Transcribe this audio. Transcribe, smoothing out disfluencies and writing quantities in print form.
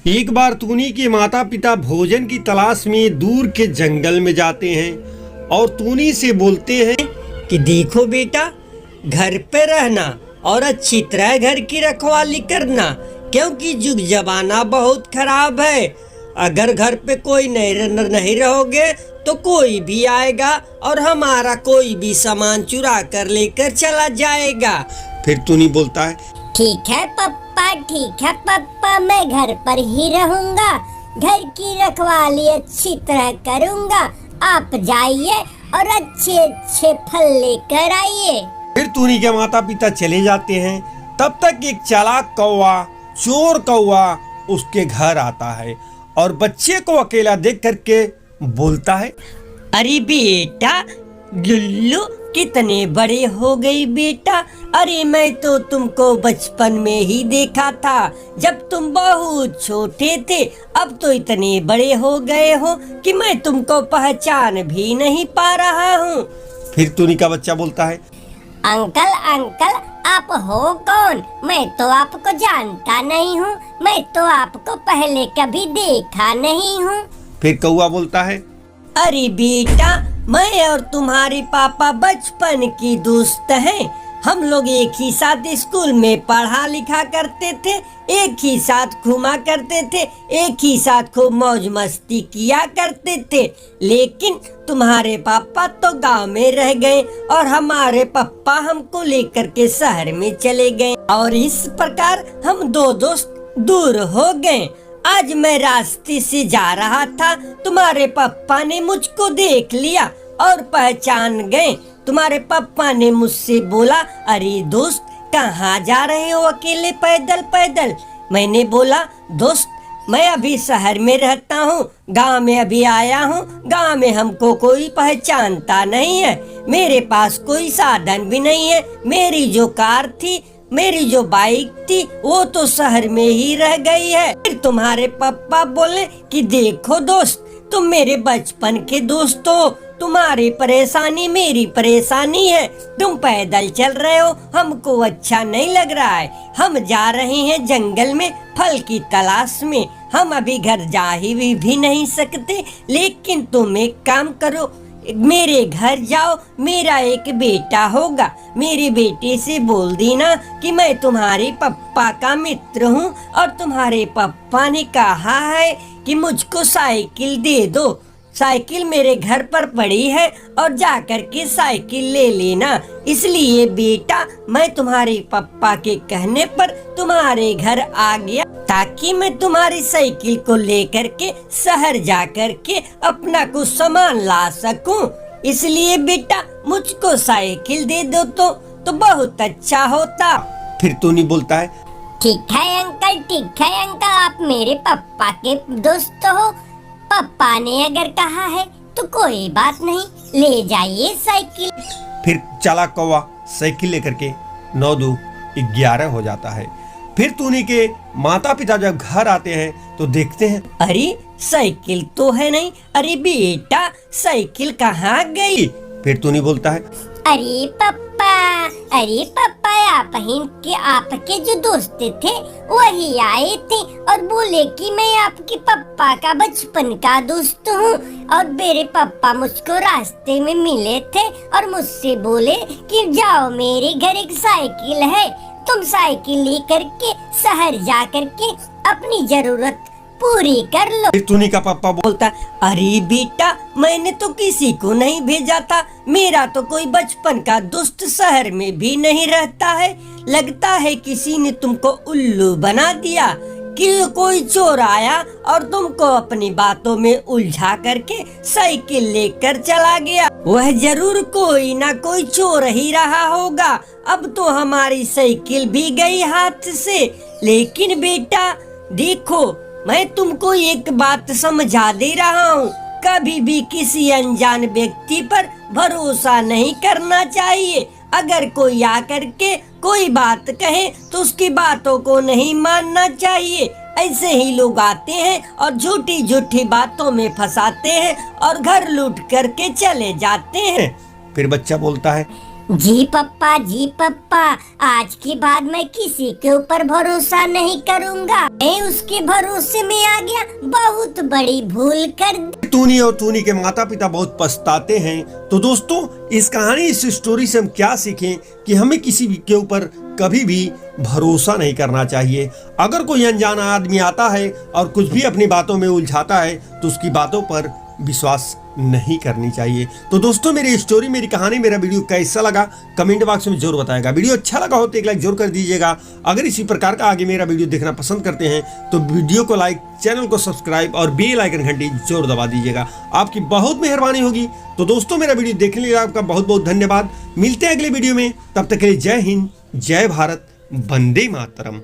एक बार टूनी के माता पिता भोजन की तलाश में दूर के जंगल में जाते हैं और टूनी से बोलते हैं कि देखो बेटा, घर पे रहना और अच्छी तरह घर की रखवाली करना, क्योंकि जुग जमाना बहुत खराब है। अगर घर पे कोई नहीं रहोगे तो कोई भी आएगा और हमारा कोई भी सामान चुरा कर लेकर चला जाएगा। फिर टूनी बोलता है, ठीक है पप्पा, मैं घर पर ही रहूंगा, घर की रखवाली अच्छी तरह करूंगा। आप जाइए और अच्छे अच्छे फल लेकर आइए। फिर टूनी के माता पिता चले जाते हैं। तब तक एक चालाक कौवा, चोर कौवा उसके घर आता है और बच्चे को अकेला देख करके बोलता है, अरे बेटा लुल्लू, कितने बड़े हो गई बेटा। अरे मैं तो तुमको बचपन में ही देखा था, जब तुम बहुत छोटे थे। अब तो इतने बड़े हो गए हो कि मैं तुमको पहचान भी नहीं पा रहा हूँ। फिर टूनी का बच्चा बोलता है, अंकल आप हो कौन? मैं तो आपको जानता नहीं हूँ, मैं तो आपको पहले कभी देखा नहीं हूँ। फिर कौवा बोलता है, अरे बेटा, मैं और तुम्हारे पापा बचपन की दोस्त हैं। हम लोग एक ही साथ स्कूल में पढ़ा लिखा करते थे, एक ही साथ घूमा करते थे, एक ही साथ खूब मौज मस्ती किया करते थे। लेकिन तुम्हारे पापा तो गांव में रह गए और हमारे पापा हमको लेकर के शहर में चले गए और इस प्रकार हम दो दोस्त दूर हो गए। आज मैं रास्ते से जा रहा था, तुम्हारे पापा ने मुझको देख लिया और पहचान गए। तुम्हारे पापा ने मुझसे बोला, अरे दोस्त कहाँ जा रहे हो अकेले पैदल पैदल? मैंने बोला, दोस्त मैं अभी शहर में रहता हूँ, गांव में अभी आया हूँ, गांव में हमको कोई पहचानता नहीं है, मेरे पास कोई साधन भी नहीं है। मेरी जो कार थी, मेरी जो बाइक थी, वो तो शहर में ही रह गई है। फिर तुम्हारे पापा बोले कि देखो दोस्त, तुम मेरे बचपन के दोस्त हो, तुम्हारी परेशानी मेरी परेशानी है। तुम पैदल चल रहे हो, हमको अच्छा नहीं लग रहा है। हम जा रहे हैं जंगल में फल की तलाश में, हम अभी घर जा ही भी नहीं सकते। लेकिन तुम एक काम करो, मेरे घर जाओ, मेरा एक बेटा होगा, मेरे बेटे से बोल देना कि मैं तुम्हारे पापा का मित्र हूँ और तुम्हारे पापा ने कहा है कि मुझको साइकिल दे दो। साइकिल मेरे घर पर पड़ी है और जाकर के साइकिल ले लेना। इसलिए बेटा, मैं तुम्हारे पापा के कहने पर तुम्हारे घर आ गया ताकि मैं तुम्हारी साइकिल को लेकर के शहर जाकर के अपना कुछ सामान ला सकूं। इसलिए बेटा, मुझको साइकिल दे दो तो बहुत अच्छा होता। फिर टूनी बोलता है, ठीक है अंकल, आप मेरे पापा के दोस्त हो। पापा ने अगर कहा है तो कोई बात नहीं, ले जाइए साइकिल। फिर चालाक कौवा साइकिल लेकर के 9 2 11 हो जाता है। फिर टूनी के माता पिता जब घर आते हैं तो देखते हैं, अरे साइकिल तो है नहीं। अरे बेटा, साइकिल कहाँ गई? फिर टूनी बोलता है, अरे पप्पा, आपके जो दोस्त थे वही आए थे और बोले कि मैं आपके पापा का बचपन का दोस्त हूँ। और मेरे पापा मुझको रास्ते में मिले थे और मुझसे बोले कि जाओ, मेरे घर एक साइकिल है, तुम साइकिल लेकर के शहर जा कर के अपनी जरूरत पूरी कर लो। फिर टूनी का पापा बोलता, अरे बेटा, मैंने तो किसी को नहीं भेजा था, मेरा तो कोई बचपन का दोस्त शहर में भी नहीं रहता है। लगता है किसी ने तुमको उल्लू बना दिया कि कोई चोर आया और तुमको अपनी बातों में उलझा करके साइकिल लेकर चला गया। वह जरूर कोई ना कोई चोर ही रहा होगा। अब तो हमारी साइकिल भी गई हाथ से। लेकिन बेटा देखो, मैं तुमको एक बात समझा दे रहा हूँ, कभी भी किसी अनजान व्यक्ति पर भरोसा नहीं करना चाहिए। अगर कोई आकर के कोई बात कहे तो उसकी बातों को नहीं मानना चाहिए। ऐसे ही लोग आते हैं और झूठी झूठी बातों में फंसाते हैं और घर लूट करके चले जाते हैं। फिर बच्चा बोलता है, जी पप्पा, आज के बाद मैं किसी के ऊपर भरोसा नहीं करूँगा। मैं उसके भरोसे में आ गया, बहुत बड़ी भूल कर दी। टूनी और टूनी के माता पिता बहुत पछताते हैं। तो दोस्तों, इस कहानी, इस स्टोरी से हम क्या सीखें कि हमें किसी के ऊपर कभी भी भरोसा नहीं करना चाहिए। अगर कोई अनजाना आदमी आता है और कुछ भी अपनी बातों में उलझाता है तो उसकी बातों पर विश्वास नहीं करनी चाहिए। तो दोस्तों, मेरी स्टोरी, मेरी कहानी, मेरा वीडियो कैसा लगा कमेंट बॉक्स में जरूर बताएगा। वीडियो अच्छा लगा हो तो एक लाइक जरूर कर दीजिएगा। अगर इसी प्रकार का आगे मेरा वीडियो देखना पसंद करते हैं तो वीडियो को लाइक, चैनल को सब्सक्राइब और बेल आइकन घंटी जरूर दबा दीजिएगा। आपकी बहुत मेहरबानी होगी। तो दोस्तों, मेरा वीडियो देखने के लिए आपका बहुत बहुत धन्यवाद। मिलते हैं अगले वीडियो में, तब तक के लिए जय हिंद, जय भारत, वंदे मातरम।